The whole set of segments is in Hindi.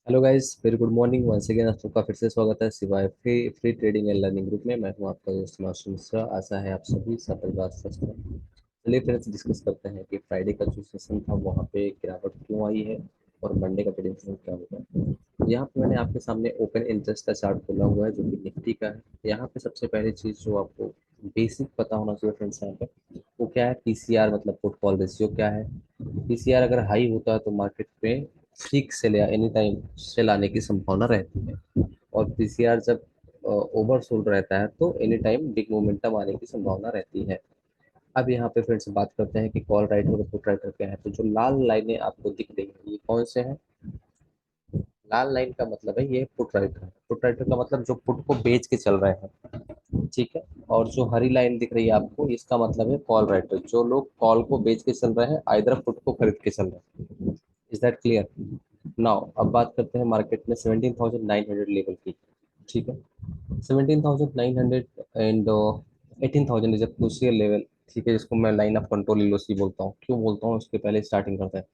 Hello guys, very good morning. Once again आप सबका फिर से स्वागत है सिवाय free free trading and learning group में। मैं हूं आपका दोस्त मासूम मिश्रा। आशा है आप सभी सफल स्वस्थ हैं। चलिए फ्रेंड्स, डिस्कस करते हैं कि फ्राइडे का जो सेशन था वहाँ पे गिरावट क्यों आई है और मंडे का ट्रेडिंग सेशन क्या होगा। यहाँ पे मैंने आपके सामने ओपन इंटरेस्ट का चार्ट खोला हुआ है जो कि निफ्टी का है। यहाँ पे सबसे पहली चीज़ जो आपको बेसिक पता होना चाहिए फ्रेंड्स, यहाँ पे वो क्या है, पीसीआर मतलब पुट कॉल रेशियो क्या है। पीसीआर अगर हाई होता है तो मार्केट में ठीक सेल या एनी टाइम सेल आने की संभावना रहती है, और पीसीआर जब ओवर सोल्ड रहता है तो एनी टाइम बिग मोमेंटम आने की संभावना रहती है। अब यहाँ पे फिर से बात करते हैं कि कॉल राइटर और पुट राइटर क्या है। तो जो लाल लाइनें आपको दिख रही है ये कौन से हैं? लाल लाइन का मतलब है ये पुट राइटर है। पुट राइटर का मतलब जो पुट को बेच के चल रहे हैं, ठीक है। और जो हरी लाइन दिख रही है आपको, इसका मतलब है कॉल राइटर, जो लोग कॉल को बेच के चल रहे हैं, आइदर पुट को खरीद के चल रहे हैं। Is that clear? नाउ अब बात करते हैं मार्केट में 17,900 लेवल की। ठीक है, 17,900 and 18,000 is a crucial level. ठीक है, जिसको मैं लाइन ऑफ कंट्रोल एलओसी बोलता हूँ। क्यों बोलता हूँ उसके पहले स्टार्टिंग करते हैं।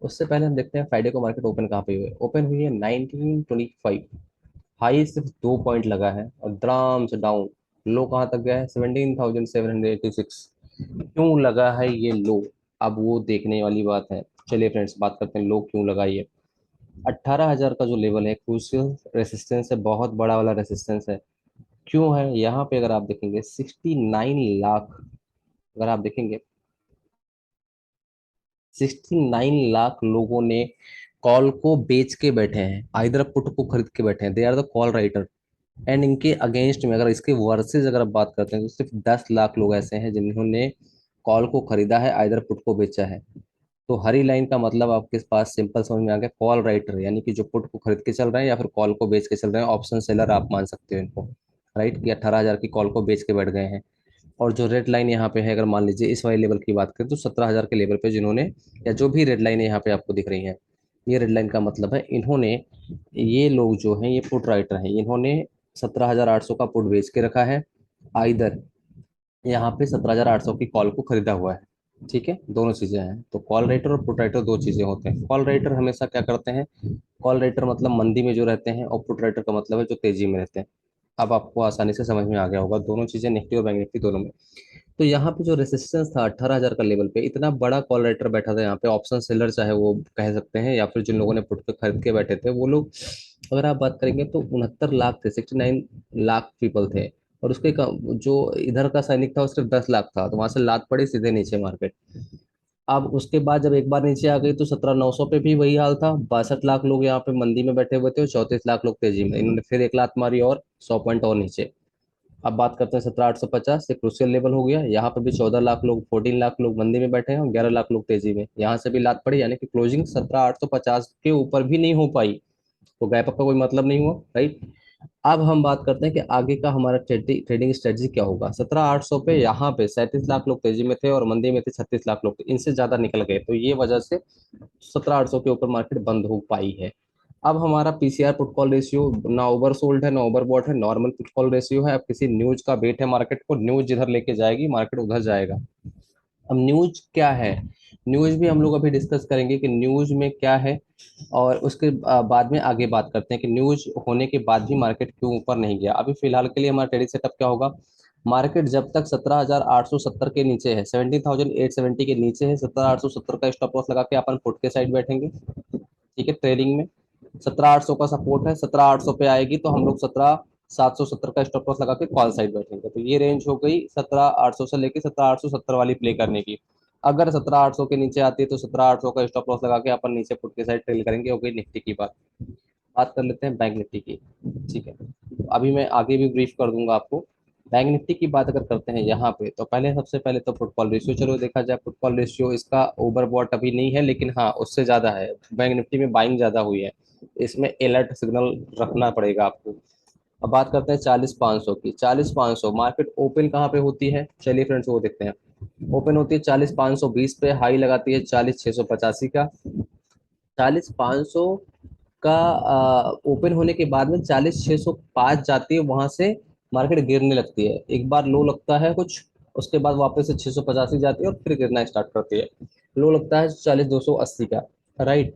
उससे पहले हम देखते हैं फ्राइडे को मार्केट ओपन कहाँ पे हुई है। ओपन हुई है 1925। हाई सिर्फ 2 पॉइंट लगा है और द्राम से डाउन। लो कहाँ तक गया है? 17,786। क्यों लगा है ये लो? अब वो देखने वाली बात है। चलिए फ्रेंड्स, बात करते हैं लो क्यों लगा ये। 18,000 का जो लेवल है क्रूशियल रेसिस्टेंस है, बहुत बड़ा वाला रेसिस्टेंस है। क्यों है? यहाँ पे अगर आप देखेंगे 69 लाख, अगर आप देखेंगे 69 लाख लोगों ने कॉल को बेच के बैठे हैं, आइदर पुट को खरीद के बैठे हैं। They are the call writer. And इनके अगेंस्ट में अगर इसके वर्सेज अगर आप बात करते हैं तो सिर्फ 10 लाख लोग ऐसे हैं जिन्होंने कॉल को खरीदा है, आइदर पुट को बेचा है। तो हरी लाइन का मतलब आपके पास सिंपल समझ में आ गया, कॉल राइटर यानी कि जो पुट को खरीद के चल रहे हैं या फिर कॉल को बेच के चल रहे हैं। ऑप्शन सेलर आप मान सकते हो इनको, राइट, कि 18,000 की कॉल को बेच के बैठ गए हैं। और जो रेड लाइन यहाँ पे है, अगर मान लीजिए इस वाले लेवल की बात करें तो 17,000 के लेवल पे जिन्होंने, या जो भी रेड लाइन यहाँ पे आपको दिख रही है, ये रेड लाइन का मतलब है इन्होंने, ये लोग जो हैं ये पुट राइटर हैं, इन्होंने 17,800 का पुट बेच के रखा है, आइदर यहाँ पे 17,800 की कॉल को खरीदा हुआ है। ठीक है, दोनों चीजें हैं। तो कॉल राइटर और पुट राइटर दो चीजें होते हैं। कॉल राइटर हमेशा क्या करते हैं? कॉल राइटर मतलब मंदी में जो रहते हैं, और पुट राइटर का मतलब है जो तेजी में रहते हैं। अब आपको आसानी से समझ में आ गया होगा दोनों चीजें, निफ्टी और बैंक निफ्टी दोनों में। तो यहाँ पे जो रेसिस्टेंस था 18,000 का लेवल पे, इतना बड़ा कॉल राइटर बैठा था यहाँ पे, ऑप्शन सेलर चाहे वो कह सकते हैं, या फिर जिन लोगों ने पुट पे खरीद के बैठे थे वो लोग, अगर आप बात करेंगे तो 69 लाख थे, 69 लाख पीपल थे। और उसके जो इधर का सैनिक था वो सिर्फ 10 लाख था, तो वहां से लात पड़ी सीधे नीचे मार्केट। अब उसके बाद जब एक बार नीचे आ गई तो 17,900 पे भी वही हाल था। 62 लाख लोग यहाँ पे मंदी में बैठे हुए थे और 34 लाख लोग तेजी में। इन्होंने फिर एक लात मारी और 100 पॉइंट और नीचे। अब बात करते हैं 17,850 से, क्रूशियल लेवल हो गया। यहाँ पे भी 14 लाख लोग, 14 लाख लोग मंदी में बैठे हैं और 11 लाख लोग तेजी में। यहाँ से भी लात पड़ी, यानी कि क्लोजिंग 17,850 के ऊपर भी नहीं हो पाई। तो गैप अप का कोई मतलब नहीं हुआ, राइट। अब हम बात करते हैं कि आगे का हमारा ट्रेडिंग स्ट्रेटजी क्या होगा। 17,800 पे यहाँ पे 37 लाख लोग तेजी में थे और मंदी में थे 36 लाख लोग, इनसे ज्यादा निकल गए, तो ये वजह से 17,800 के ऊपर मार्केट बंद हो पाई है। अब हमारा पीसीआर पुट कॉल रेशियो ना ओवर सोल्ड है ना ओवर बॉट है, नॉर्मल पुट कॉल रेशियो है। अब किसी न्यूज का वेट है मार्केट को, न्यूज जिधर लेके जाएगी मार्केट उधर जाएगा। अब न्यूज क्या है, न्यूज भी हम लोग अभी डिस्कस करेंगे कि न्यूज में क्या है। और उसके बाद में आगे बात करते हैं कि न्यूज होने के बाद भी मार्केट क्यों ऊपर नहीं गया। अभी फिलहाल के लिए हमारा ट्रेडिंग सेटअप क्या होगा। मार्केट जब तक 17,870 के नीचे है, 17,870 के नीचे है, 17,870 का स्टॉप लॉस लगा के अपन पुट के साइड बैठेंगे। ठीक है, ट्रेडिंग में 17,800 का सपोर्ट है, 17,800 पे आएगी तो हम लोग 17,770 का स्टॉप लॉस लगा के कॉल साइड बैठेंगे। तो ये रेंज हो गई 17,800 से लेके 17,870 वाली प्ले करने की। अगर 17,800 के नीचे आती है तो 17,800 का स्टॉप लॉस लगा के अपन नीचे पुट के साइड ट्रेल करेंगे। हो गई निफ्टी की बात। बात कर लेते हैं बैंक निफ्टी की। ठीक है, तो अभी मैं आगे भी ब्रीफ कर दूंगा आपको। बैंक निफ्टी की बात अगर करते हैं यहाँ पे, तो पहले सबसे पहले तो फुटफॉल रेशियो चलो देखा जाए। फुटफॉल रेशियो इसका ओवरबॉट अभी नहीं है, लेकिन हाँ उससे ज्यादा है। बैंक निफ्टी में बाइंग ज्यादा हुई है, इसमें अलर्ट सिग्नल रखना पड़ेगा आपको। अब बात करते हैं 40,500 की। 40,500 मार्केट ओपन कहाँ पे होती है, चलिए फ्रेंड्स वो देखते हैं। ओपन होती है 40,520 पे, हाई लगाती है 40,685 का। 40,500 का ओपन होने के बाद में 40,605 जाती है, वहां से मार्केट गिरने लगती है। एक बार लो लगता है कुछ, उसके बाद वापस से 685 जाती है और फिर गिरना स्टार्ट करती है। लो लगता है 40,280 का, राइट।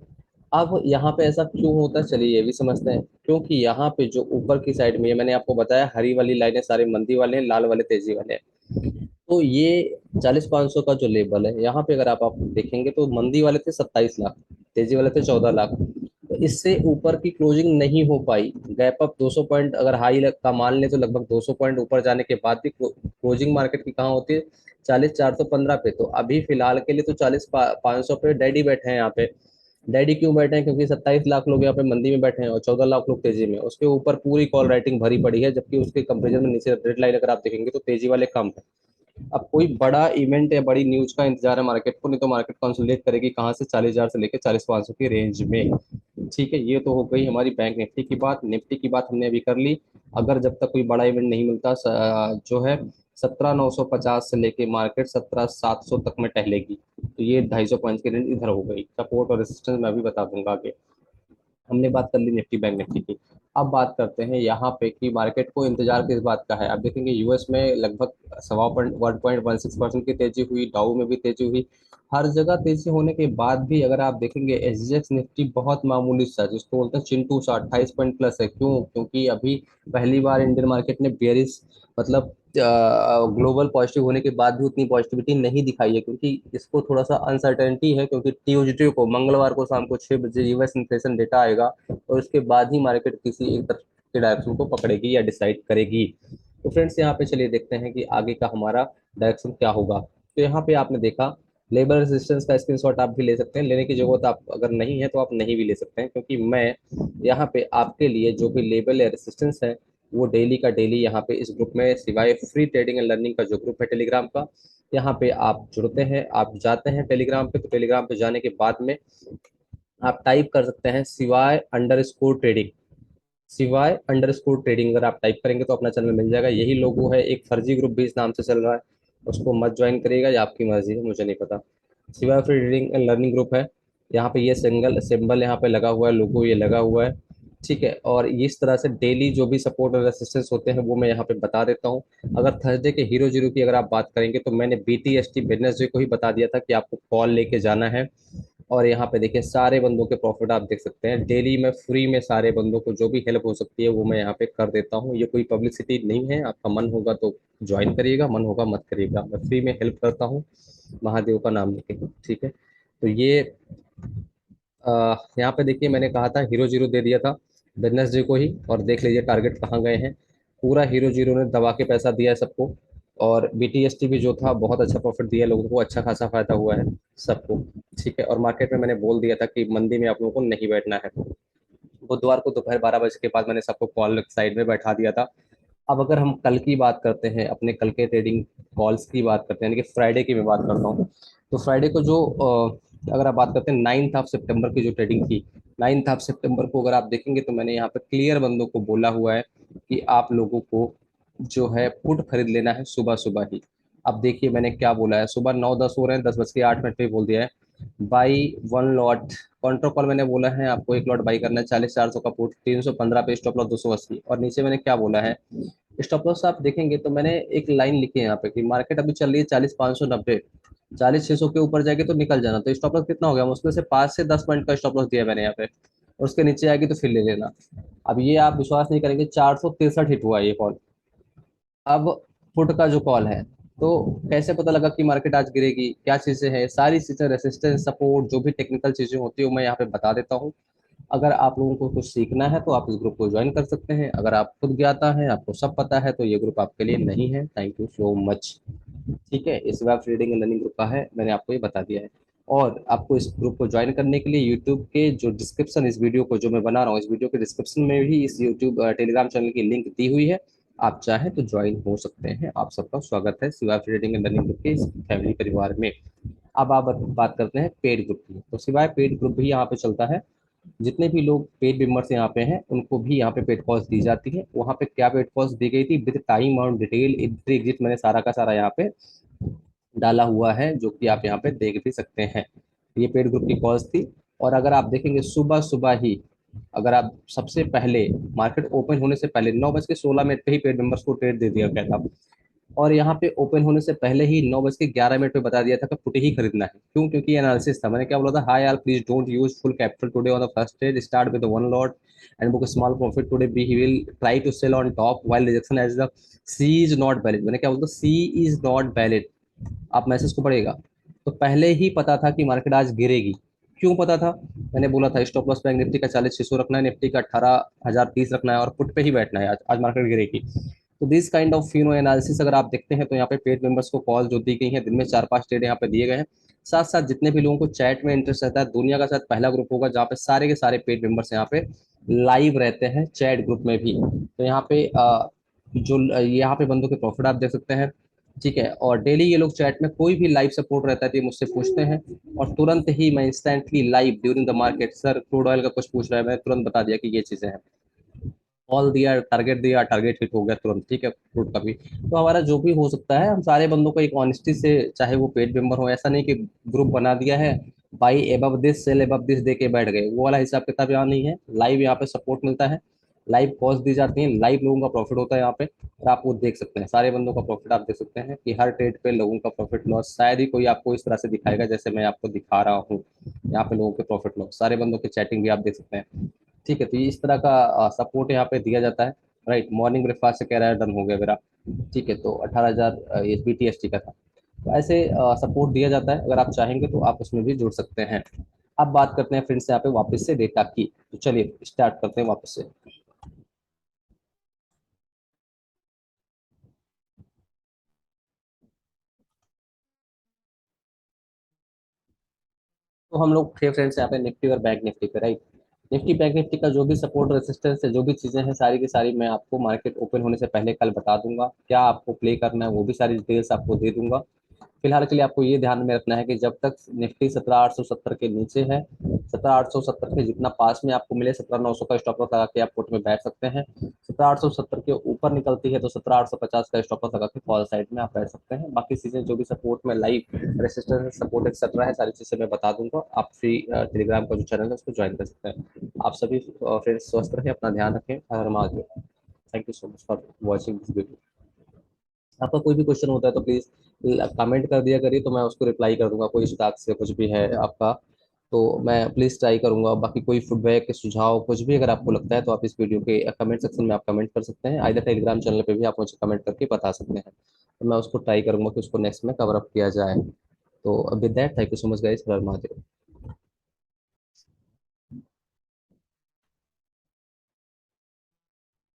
अब यहाँ पे ऐसा क्यों होता है, चलिए ये भी समझते हैं। क्योंकि यहाँ पे जो ऊपर की साइड में, ये मैंने आपको बताया, हरी वाली लाइनें सारे मंदी वाले हैं, लाल वाले तेजी वाले हैं। तो ये 40-500 का जो लेवल है यहाँ पे, अगर आप देखेंगे तो मंदी वाले थे 27 लाख, तेजी वाले थे 14 लाख। तो इससे ऊपर की क्लोजिंग नहीं हो पाई। गैप अप 200 पॉइंट अगर हाई का मान ले तो लगभग 200 पॉइंट ऊपर जाने के बाद भी क्लोजिंग मार्केट की कहाँ होती है, 40,415 पे। तो अभी फिलहाल के लिए तो 40,500 पे डैडी बैठे हैं यहाँ पे। डैडी क्यों बैठे हैं, क्योंकि 27 लाख लोग यहाँ पे मंदी में बैठे हैं और 14 लाख लोग तेजी में। उसके ऊपर पूरी कॉल राइटिंग भरी पड़ी है, जबकि उसके कंपेरिजन में नीचे रेड लाइन अगर आप देखेंगे तो तेजी वाले कम है। अब कोई बड़ा इवेंट या बड़ी न्यूज का इंतजार है मार्केट को, नहीं तो मार्केट कंसोलिडेट करेगी कहाँ से, 40,000 से लेकर 40,500 की रेंज में। ठीक है, ये तो हो गई हमारी बैंक निफ्टी की बात। निफ्टी की बात हमने अभी कर ली। अगर जब तक कोई बड़ा इवेंट नहीं मिलता जो है 17,950 से लेके मार्केट 17,700 तक में टहलेगी। तो ये 250 पॉइंट की रेंज इधर हो गई। सपोर्ट और रेजिस्टेंस मैं अभी बता दूंगा आगे। हमने बात कर ली निफ्टी बैंक निफ्टी की। अब बात करते हैं यहाँ पे कि मार्केट को इंतजार किस बात का है। आप देखेंगे यूएस में लगभग 1.16% की तेजी हुई, डाउ में भी तेजी हुई। हर जगह तेजी होने के बाद भी अगर आप देखेंगे एसजीएक्स निफ्टी बहुत मामूली सा, जिसको बोलते हैं चिंटू सा, 28 पॉइंट प्लस है। क्यों? क्योंकि अभी पहली बार इंडियन मार्केट ने बेयरिश, मतलब ग्लोबल पॉजिटिव होने के बाद भी उतनी पॉजिटिविटी नहीं दिखाई है, क्योंकि इसको थोड़ा सा अनसर्टेनिटी है। क्योंकि ट्यूजडे को, मंगलवार को शाम को 6 बजे यूएस इन्फ्लेशन डेटा आएगा और उसके बाद ही मार्केट किसी एक तरफ के डायरेक्शन को पकड़ेगी या डिसाइड करेगी। तो फ्रेंड्स यहाँ पे चलिए देखते हैं कि आगे का हमारा डायरेक्शन क्या होगा। तो यहाँ पे आपने देखा लेबर रेजिस्टेंस का स्क्रीनशॉट आप भी ले सकते हैं। लेने की जरूरत आप अगर नहीं है तो आप नहीं भी ले सकते हैं, क्योंकि मैं यहाँ पे आपके लिए जो भी लेवल या रेजिस्टेंस है वो डेली का डेली यहाँ पे इस ग्रुप में, सिवाय फ्री ट्रेडिंग एंड लर्निंग का जो ग्रुप है टेलीग्राम का, यहाँ पे आप जुड़ते हैं, आप जाते हैं टेलीग्राम पे। तो टेलीग्राम पे जाने के बाद में आप टाइप कर सकते हैं सिवाय अंडर स्कोर ट्रेडिंग। सिवाय अंडर स्कोर ट्रेडिंग अगर आप टाइप करेंगे तो अपना चैनल मिल जाएगा। यही लोगो है, एक फर्जी ग्रुप भी इस नाम से चल रहा है, उसको मत ज्वाइन करिएगा, या आपकी मर्जी है, मुझे नहीं पता। सिवाय free trading and learning group है। यहाँ पे ये सिंगल सिंबल यहाँ पे लगा हुआ है, लोगो ये लगा हुआ है। ठीक है, और इस तरह से डेली जो भी सपोर्ट और रेसिस्टेंस होते हैं वो मैं यहाँ पे बता देता हूँ। अगर थर्सडे के हीरो जीरो की अगर आप बात करेंगे तो मैंने BTST वेडनेसडे को ही बता दिया था कि आपको कॉल लेके जाना है। और यहाँ पे देखिए सारे बंदों के प्रॉफिट आप देख सकते हैं। डेली में फ्री में सारे बंदों को जो भी हेल्प हो सकती है वो मैं यहाँ पे कर देता हूँ। ये कोई पब्लिसिटी नहीं है। आपका मन होगा तो ज्वाइन करिएगा, मन होगा मत करिएगा। मैं फ्री में हेल्प करता हूँ महादेव का नाम लेके। ठीक है, तो ये यहाँ पे देखिए मैंने कहा था हीरो जीरो दे दिया था वेडनेसडे को ही, और देख लीजिए टारगेट कहाँ गए हैं। पूरा हीरो जीरो ने दबा के पैसा दिया है सबको। और BTST भी जो था बहुत अच्छा प्रॉफिट दिया है लोगों को, अच्छा खासा फायदा हुआ है सबको। ठीक है, और मार्केट में मैंने बोल दिया था कि मंदी में आप लोगों को नहीं बैठना है। बुधवार को दोपहर 12 बजे के बाद मैंने सबको कॉल साइड में बैठा दिया था। अब अगर हम कल की बात करते हैं, अपने कल के ट्रेडिंग कॉल्स की बात करते हैं, यानी कि फ्राइडे की मैं बात करता हूँ। तो फ्राइडे को जो अगर आप बात करते हैं 9 ऑफ सितंबर की जो ट्रेडिंग थी, 9 ऑफ सितंबर को अगर आप देखेंगे तो मैंने यहाँ पे क्लियर बंदों को बोला हुआ है कि आप लोगों को जो है पुट खरीद लेना है सुबह सुबह ही। अब देखिए मैंने क्या बोला है, सुबह 9:10 हो रहे हैं, 10:08 पे बोल दिया है बाई 1 लॉट। कॉन्ट्रो कॉल मैंने बोला है आपको 1 लॉट बाई करना है, 40,400 का पुट, 315 पे स्टॉप लॉस 280। और नीचे मैंने क्या बोला है, स्टॉप लॉस आप देखेंगे तो मैंने एक लाइन लिखी है यहाँ पे कि मार्केट अभी चल रही है 40,590, 40,600 के ऊपर जाएगी तो निकल जाना। तो स्टॉप लॉस कितना हो गया, उसमें से 5 से 10 पॉइंट का स्टॉप लॉस दिया मैंने यहाँ पे। और उसके नीचे आएगी तो फिर ले लेना। अब ये आप विश्वास नहीं करेंगे, 463 हिट हुआ ये कॉल। अब पुट का जो कॉल है, तो कैसे पता लगा कि मार्केट आज गिरेगी, क्या चीजें हैं, सारी चीजें, रेसिस्टेंस सपोर्ट जो भी टेक्निकल चीजें होती है वो मैं यहाँ पे बता देता हूँ। अगर आप लोगों को कुछ सीखना है तो आप इस ग्रुप को ज्वाइन कर सकते हैं। अगर आप खुद ज्ञाता हैं, आपको सब पता है, तो ये ग्रुप आपके लिए नहीं है। Thank you so much. ठीक है, इस web reading and learning group का है, मैंने आपको ये बता दिया है। और आपको इस ग्रुप को ज्वाइन करने के लिए यूट्यूब के जो डिस्क्रिप्शन, इस वीडियो को जो मैं बना रहा हूँ, इस वीडियो के डिस्क्रिप्शन में भी इस यूट्यूब टेलीग्राम चैनल की लिंक दी हुई है। आप चाहें तो ज्वाइन हो सकते हैं। आप सबका स्वागत है सिवाय रीडिंग एंड लर्निंग ग्रुप के इस फैमिली परिवार में। अब आप बात करते हैं पेड ग्रुप की। तो सिवाय पेड ग्रुप भी यहाँ पे चलता है। जितने भी लोग पेड मेंबर्स यहाँ पे हैं उनको भी यहाँ पे पेड कॉल्स दी जाती है। वहाँ पे क्या पेड कॉल्स दी गई थी विद टाइम और डिटेल एंट्री एग्जिट, मैंने सारा का सारा यहाँ पे डाला हुआ है, जो कि आप यहाँ पे देख भी सकते हैं। ये पेड ग्रुप की कॉल्स थी। और अगर आप देखेंगे सुबह सुबह ही, अगर आप सबसे पहले मार्केट ओपन होने से पहले 9:16 पे ही पेड मेंबर्स को ट्रेड दे दिया गया था। और यहाँ पे ओपन होने से पहले ही 9:11 पे बता दिया था कि पुट ही खरीदना है। क्यों? क्योंकि एनालिसिस था। मैंने क्या बोला था, hi all please don't use full capital today on the first trade, start with one lot and book small profit today, be he will try to sell on top while rejection as the C is not valid. मैंने क्या बोला, सी इज नॉट वैलिड। आप मैसेज को पढ़ेगा। तो पहले ही पता था कि मार्केट आज गिरेगी। क्यों पता था? मैंने बोला था स्टॉप लॉस बैंक निफ्टी का 40,600 रखना है, निफ्टी का 18,030 रखना है और पुट पे ही बैठना है, आज मार्केट गिरेगी। तो दिस काइंड ऑफ एनालिसिस अगर आप देखते हैं तो यहाँ पे पेड मेंबर्स को कॉल जो दी गई है, दिन में 4-5 ट्रेड यहाँ पे दिए गए हैं। साथ साथ जितने भी लोगों को चैट में इंटरेस्ट रहता है, दुनिया का शायद पहला ग्रुप होगा जहाँ पे सारे के सारे पेड मेंबर्स यहाँ पे लाइव रहते हैं चैट ग्रुप में भी। तो यहाँ पे जो यहाँ पे बंदों के प्रॉफिट आप देख सकते हैं। ठीक है, और डेली ये लोग चैट में कोई भी लाइव सपोर्ट रहता है तो ये मुझसे पूछते हैं, और तुरंत ही मैं instantly live during the market, sir crude oil का कुछ पूछ रहा है, मैंने तुरंत बता दिया कि ये चीजें हैं। कॉल दिया, टारगेट दिया, टारगेट हिट हो गया तुरंत। ठीक है, फ्रूट का भी। तो हमारा जो भी हो सकता है, हम सारे बंदों को एक ऑनेस्टी से, चाहे वो पेड मेंबर हो, ऐसा नहीं कि ग्रुप बना दिया है, buy above this sell above this दे के बैठ गए, वो वाला हिसाब किताब यहाँ नहीं है। लाइव यहाँ पे सपोर्ट मिलता है, लाइव कॉल्स दी जाती हैं, लाइव लोगों का प्रॉफिट होता है यहाँ पे, और आप वो देख सकते हैं, सारे बंदों का प्रॉफिट आप देख सकते हैं कि हर ट्रेड पे लोगों का प्रॉफिट लॉस शायद ही कोई आपको इस तरह से दिखाएगा जैसे मैं आपको दिखा रहा हूँ। यहाँ पे लोगों के प्रॉफिट लॉस, सारे बंदों की चैटिंग भी आप देख सकते हैं। ठीक है, तो ये इस तरह का सपोर्ट यहाँ पे दिया जाता है। राइट, मॉर्निंग ब्रेकफास्ट से कह रहा है डन हो गया मेरा। ठीक है, तो 18,000 ये BTST का था। तो ऐसे सपोर्ट दिया जाता है, अगर आप चाहेंगे तो आप उसमें भी जुड़ सकते हैं। अब बात करते हैं फ्रेंड्स यहाँ पे वापस से डेटा की। तो चलिए स्टार्ट करते हैं वापस से। तो हम लोग थे फ्रेंड्स यहाँ पे निफ्टी और बैंक निफ्टी पे। राइट, निफ्टी बैंक निफ्टी का जो भी सपोर्ट रेसिस्टेंस है, जो भी चीजें हैं, सारी की सारी मैं आपको मार्केट ओपन होने से पहले कल बता दूंगा। क्या आपको प्ले करना है वो भी सारी डिटेल्स आपको दे दूंगा। फिलहाल के लिए आपको ये ध्यान में रखना है कि जब तक निफ्टी 17,870 के नीचे है, 17,870 के जितना पास में आपको मिले, 17,900 का स्टॉप लॉस लगा के आप पुट में बैठ सकते हैं। 17,870 के ऊपर निकलती है तो 17,850 का स्टॉप लॉस लगा के कॉल साइड में आप बैठ सकते हैं। बाकी चीजें जो भी सपोर्ट में लाइव रेसिस्टेंस सपोर्ट एक्सेट्रा है, सारी चीजें मैं बता दूंगा। आप फ्री टेलीग्राम का जो चैनल है उसको ज्वाइन कर सकते हैं। आप सभी फ्रेंड्स स्वस्थ रखें, अपना ध्यान रखें। हर Mahadev. Thank you so much for watching this video. आपका कोई भी क्वेश्चन होता है तो प्लीज कमेंट कर दिया करिए, तो मैं उसको रिप्लाई कर दूंगा। कोई स्टाक से कुछ भी है आपका तो मैं प्लीज ट्राई करूंगा। बाकी कोई फीडबैक सुझाव कुछ भी अगर आपको लगता है तो आप इस वीडियो के कमेंट सेक्शन में आप कमेंट कर सकते हैं, आइदर टेलीग्राम चैनल पे भी आप मुझे कमेंट करके बता सकते हैं। तो मैं उसको ट्राई करूंगा कि उसको नेक्स्ट में कवर अप किया जाए। तो with that, thank you so much guys, her Mahadev.